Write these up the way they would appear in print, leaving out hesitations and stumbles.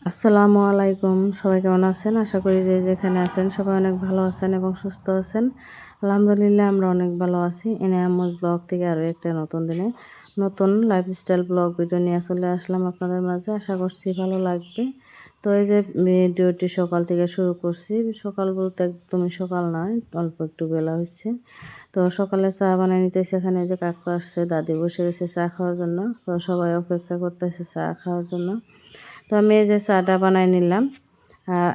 আসসালামু আলাইকুম। সবাই কেমন আছেন? আশা করি যে যেখানে আছেন সবাই অনেক ভালো আছেন এবং সুস্থ আছেন। আলহামদুলিল্লাহ আমরা অনেক ভালো আছি। এনায়ামুজ ব্লগ থেকে আরও একটা নতুন দিনে নতুন লাইফস্টাইল ব্লগ ভিডিও নিয়ে চলে আসলাম আপনাদের মাঝে। আশা করছি ভালো লাগবে। তো এই যে ভিডিওটি সকাল থেকে শুরু করছি। সকাল বলতে একদমই সকাল নয়, অল্প একটু বেলা হচ্ছে। তো সকালে চা বানিয়ে নিতেছি। এখানে এই যে কাকু আসছে, দাদি বসে রয়েছে চা খাওয়ার জন্য। তো সবাই অপেক্ষা করতেছে চা খাওয়ার জন্য। তো আমি এই যে চাটা বানাই নিলাম।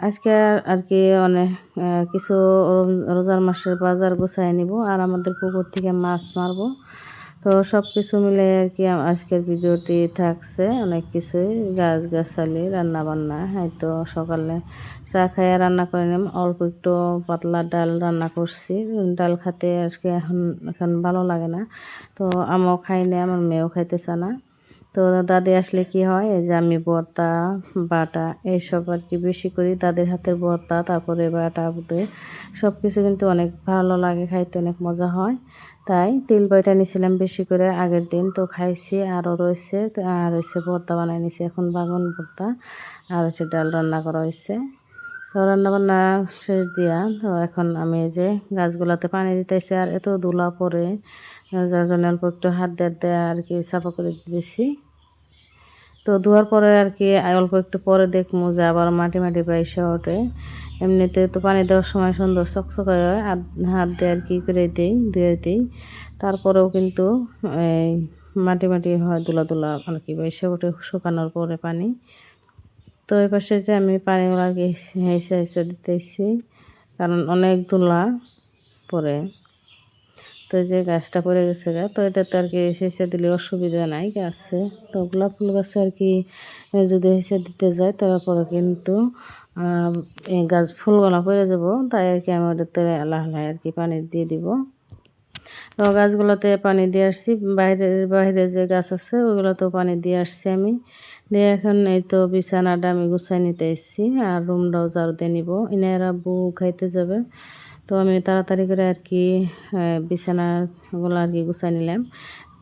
আজকে আর কি অনেক কিছু রোজার মাসের বাজার গুছাই নিব আর আমাদের পুকুর থেকে মাছ মারবো। তো সব কিছু মিলে আর কি আজকের ভিডিওটি থাকছে অনেক কিছুই, গাছগাছালি রান্না বান্না। হয়তো সকালে চা খাইয়ে রান্না করে নিলাম, অল্প একটু পাতলা ডাল রান্না করছি। ডাল খেতে আজকে এখন ভালো লাগে না, তো আমিও খাই না, আমার মেয়েও খাইতেছে না। তো দাদি আসলে কি হয়, এই যে আমি ভর্তা বাটা এইসব আর কি বেশি করি। দাদির হাতের ভর্তা তারপরে বাটা বুটে সব কিছু কিন্তু অনেক ভালো লাগে, খাইতে অনেক মজা হয়। তাই তিল বাইটা নিয়েছিলাম বেশি করে আগের দিন, তো খাইছি আরও রয়েছে। আর হচ্ছে ভর্তা বানাই নিছি এখন, বাগান ভর্তা। আর হচ্ছে ডাল রান্না করা হয়েছে। তো রান্নাবান্না শেষ দিয়া তো এখন আমি এই যে গাছগুলাতে পানি দিতেছি। আর এত ধুলা পড়ে, যার জন্য অল্প একটু হাত দিয়ে আর কি সাফা করে দিয়েছি। তো ধোয়ার পরে আর কি অল্প একটু পরে দেখবো যে আবার মাটি মাটি পাইসা ওঠে। এমনিতে তো পানি দেওয়ার সময় সুন্দর চকচকে হয়, হাত দিয়ে আর কি করে দিই, ধুয়ে দিই। তারপরেও কিন্তু এই মাটি মাটি হয়, দুলা দুলা আর কি পাইসা ওঠে শুকানোর পরে পানি। তো এই পাশে যে আমি পানিগুলো আর কি হেসে হেসে দিতেছি, কারণ অনেক ধুলা পরে। তো এই যে গাছটা পড়ে গেছে গা, তো এটাতে আর কি সেচে দিলে অসুবিধা নাই গাছে। তো গোলাপ ফুল গাছে আর কি যদি সেচে দিতে যায় তারপরে কিন্তু এই গাছ ফুলগুলো পড়ে যাব। তাই আর কি আমি ওটাতে লাহে আর কি পানি দিয়ে দিব। তো গাছগুলোতে পানি দিয়ে আসছি, বাইরে যে গাছ আছে ওইগুলোতেও পানি দিয়ে আসছি আমি। দিয়ে এখন এই তো বিছানাটা আমি গুছাই নিতে এসেছি আর রুমটাও ঝাড়ু দিয়ে নিব। এনারা বউ খাইতে যাবে, তো আমি তাড়াতাড়ি করে আর কি বিছানাগুলো আর কি গুছাই নিলাম।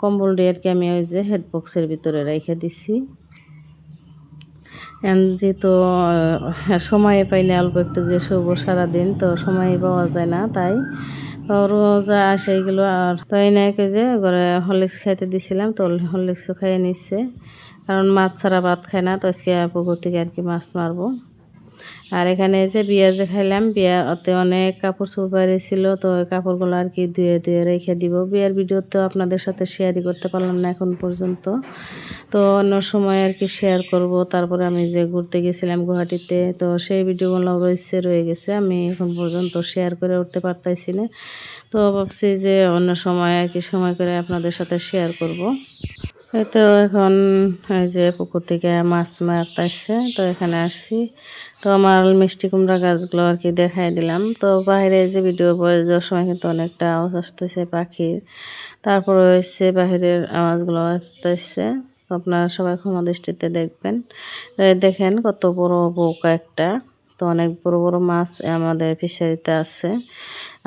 কম্বল দিয়ে আর কি আমি ওই যে হেডবক্সের ভিতরে রেখে দিছি। যেহেতু সময় পাই না, অল্প একটু যে শুভ সারাদিন, তো সময় পাওয়া যায় না, তাই রোজা আসে এগুলো। আর তো এই নাকি যে ঘরে হরলিক্স খাইতে দিছিলাম, তো হরলিক্সও খাইয়ে নিচ্ছে, কারণ মাছ ছাড়া ভাত খায় না। তো আজকে পুকুর থেকে আর কি মাছ মারবো। আর এখানে যে বিয়া যে খাইলাম, বিয়াতে অনেক কাপড় চোপড় ছিল, তো ওই কাপড়গুলো আর কি ধুয়ে ধুয়ে রেখে দিব। বিয়ার ভিডিও তো আপনাদের সাথে শেয়ারই করতে পারলাম না এখন পর্যন্ত, তো অন্য সময় আর কি শেয়ার করব। তারপরে আমি যে ঘুরতে গেছিলাম গুয়াহাটিতে, তো সেই ভিডিওগুলো রয়ে গেছে, আমি এখন পর্যন্ত শেয়ার করে উঠতে পারতাইছি না। তো ভাবছি যে অন্য সময় আর কি সময় করে আপনাদের সাথে শেয়ার করব। এই তো এখন এই যে পুকুর থেকে মাছ মারতেছে, তো এখানে আসছি। তো আমার মিষ্টি কুমড়া গাছগুলো আর কি দেখাই দিলাম। তো বাইরে যে ভিডিও করে যাওয়ার সময় কিন্তু অনেকটা আওয়াজ আসতেছে পাখির, তারপরে হচ্ছে বাহিরের আওয়াজগুলো আসতেছে। তো আপনারা সবাই ক্ষমা দৃষ্টিতে দেখবেন। দেখেন কত বড় বউকা একটা, তো অনেক বড় বড় মাছ আমাদের ফিশারিতে আছে।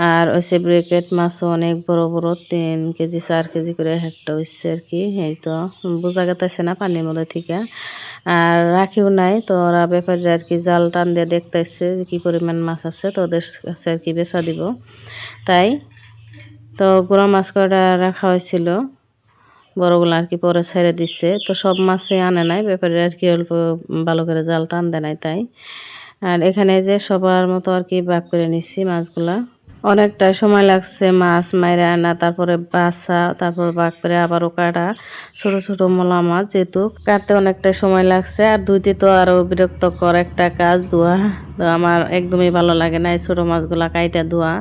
আর হচ্ছে ব্রিকেট মাছও অনেক বড় বড়, 3 কেজি 4 কেজি করে একটা হচ্ছে আর কি। এই তো বোঝা গেতেছে না পানির মধ্যে থেকে। আর রাখিও নাই, তো ওরা ব্যাপারীরা আর কি জাল টান দিয়ে দেখতেছে যে কী পরিমাণ মাছ আছে, তো ওদের কাছে আর কি বেচা দিব। তাই তো গুঁড়া মাছ কটা রাখা হয়েছিল, বড়গুলো আর কি পরে ছেড়ে দিচ্ছে। তো সব মাছই আনে নাই, ব্যাপারীরা আর কি অল্প ভালো করে জাল টান দেয় নাই তাই। আর এখানে যে সবার মতো আর কি ভাগ করে নিচ্ছি মাছগুলা। অনেকটা সময় লাগছে মাছ মাইরে আনা, তারপরে বাছা, তারপর ভাগ করে আবারও কাটা। ছোট ছোট মলা মাছ যেহেতু কাটতে অনেকটা সময় লাগছে, আর ধুইতে তো আরো বিরক্তকর একটা কাজ ধোয়া। তো আমার একদমই ভালো লাগে না এই ছোট মাছগুলা কাইটা ধোয়া।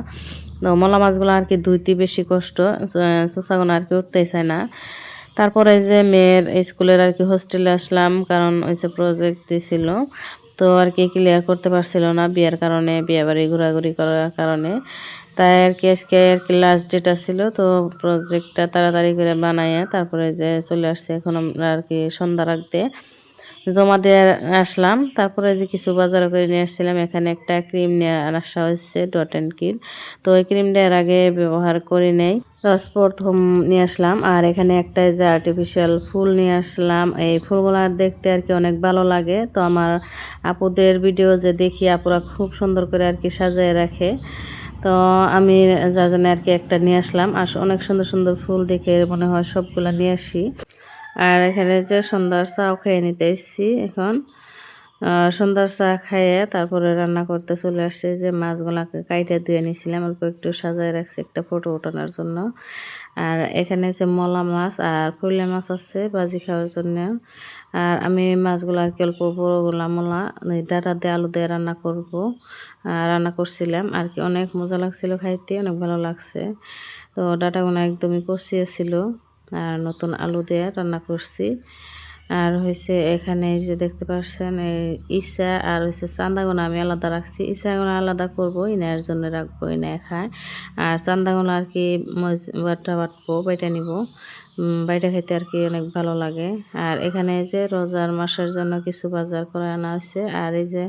তো মলা মাছগুলো আর কি ধুইতে বেশি কষ্ট, চোষাগুলো আর কি উঠতেই চায় না। তারপরে যে মেয়ের স্কুলের আর কি হোস্টেলে আসলাম, কারণ ওই যে প্রজেক্ট দিছিল, তো আর কি ক্লিয়ার করতে পারছিল না বিয়ের কারণে, বিয়ে বাড়ি ঘোরাঘুরি করার কারণে। তাই আর কি আজকে আর কি লাস্ট ডেট ছিল, তো প্রজেক্টটা তাড়াতাড়ি করে বানাইয়া তারপরে যে চলে আসছে এখন আমরা আর কি সন্ধ্যা রাখতে। জমা দিয়ে আসলাম। তারপরে যে কিছু বাজার করে নিয়ে আসছিলাম, এখানে একটা ক্রিম নিয়ে আসা হয়েছে, ডট অ্যান্ড কির। তো ওই ক্রিমটা এর আগে ব্যবহার করি নেই, প্রথম নিয়ে আসলাম। আর এখানে একটা যে আর্টিফিশিয়াল ফুল নিয়ে আসলাম, এই ফুলগুলো দেখতে আর কি অনেক ভালো লাগে। তো আমার আপুদের ভিডিও যে দেখি, আপুরা খুব সুন্দর করে আর কি সাজিয়ে রাখে। তো আমি যার জন্য আর কি একটা নিয়ে আসলাম। আর অনেক সুন্দর সুন্দর ফুল দেখে মনে হয় সবগুলা নিয়ে আসি। আর এখানে যে সন্ধ্যার চাও খেয়ে নিতে এসেছি এখন। সন্ধ্যার চা খাইয়ে তারপরে রান্না করতে চলে আসছে। যে মাছগুলাকে কাইটে ধুয়ে নিয়েছিলাম, অল্প একটু সাজায় রাখছি একটা ফটো ওঠানোর জন্য। আর এখানে যে মলা মাছ আর ফুলে মাছ আছে ভাজি খাওয়ার জন্য। আর আমি মাছগুলো আর কি অল্প বড়গুলা মলা ডাটা দিয়ে আলু দিয়ে রান্না করব। রান্না করছিলাম আর কি, অনেক মজা লাগছিল খাইতে, অনেক ভালো লাগছে। তো ডাটাগুলো একদমই কষিয়েছিল। আর নতুন আলু দিয়ে রান্না করছি। আর হয়েছে এখানে এই যে দেখতে পাচ্ছেন, এই ইসা আর হয়েছে চান্দাগোনা আমি আলাদা রাখছি। ইসাগোনা আলাদা করবো, ইনার জন্য রাখবো, ইনায় খায়। আর চান্দাগোনা আর কি বাটবো, বাইটা নিব। বাইটা খেতে আর কি অনেক ভালো লাগে। আর এখানে এই যে রোজার মাসের জন্য কিছু বাজার করে আনা হয়েছে। আর এই যে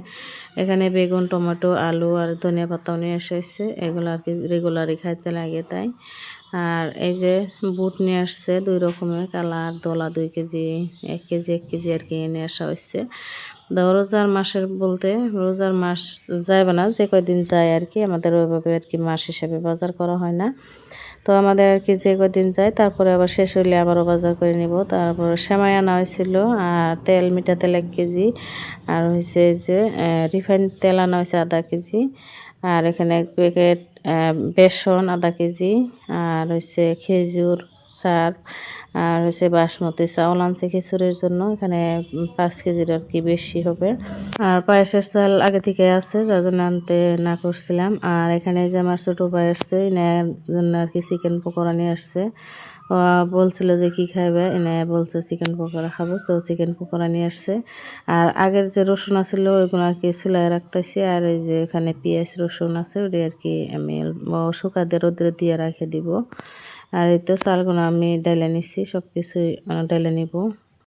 এখানে বেগুন, টমেটো, আলু আর ধনিয়া পাতাও নিয়ে এসেছে। এগুলো আর কি রেগুলারই খাইতে লাগে তাই। আর এই যে বুট নিয়ে আসছে 2 রকমের, কালা আর দলা, 2 কেজি 1 কেজি 1 কেজি আর কি নিয়ে আসা হয়েছে। রোজার মাসের বলতে রোজার মাস যাইবে না, যে কয়দিন যায় আর কি, আমাদের ওইভাবে আর কি মাস হিসাবে বাজার করা হয় না। তো আমাদের আর কি যে কদিন যায়, তারপরে আবার শেষ হইলে আবারও বাজার করে নিব। তারপর সেমাই আনা হয়েছিল, আর তেল, মিঠা তেল 1 কেজি, আর হয়েছে যে রিফাইন তেল আনা হয়েছে আধা কেজি। আর এখানে 1 প্যাকেট বেসন আধা কেজি। আর হয়েছে খেজুর, চাল। আর হয়েছে বাসমতি চাউল আনছে খিচুড়ির জন্য, এখানে 5 কেজির আর কি বেশি হবে। আর পায়েসের চাল আগে থেকে আছে, যার জন্য আনতে না করছিলাম। আর এখানে যে আমার ছোটো ভাই আসছে, এনার জন্য আর কি চিকেন পকোড়া নিয়ে আসছে। বলছিল যে কি খাইবে, এনে বলছে চিকেন পকোড়া খাবো, তো চিকেন পকোড়া নিয়ে আসছে। আর আগের যে রসুন আছিল ওইগুলো আর কি চুলায় রাখতেছি। আর এই যে এখানে পেঁয়াজ রসুন আছে, ওটি আর কি আমি শুকা দিয়ে রোদ্রে দিয়ে রেখে দিব। আর এই তো চালগুলো আমি ডাইলে নিচ্ছি, সব কিছুই ডাইলে নিব।